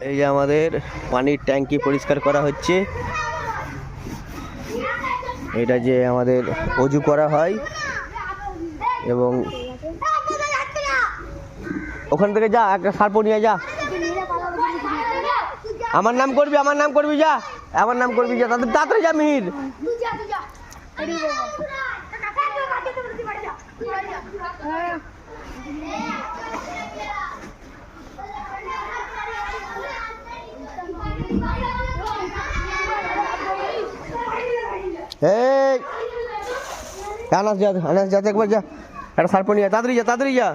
এই যে আমাদের পানির ট্যাঙ্কি পরিষ্কার করা হচ্ছে। এটা যে আমাদের অজু করা হয় এবং ওখান থেকে যা একটা সার্প নিয়ে যা। আমার নাম করবি যা, আমার নাম করবি যা, তাদের তাড়াতাড়ি যা মিহির। এই আনাস যা একবার যা, একটা সার্প নিয়ে তাড়াতাড়ি যা।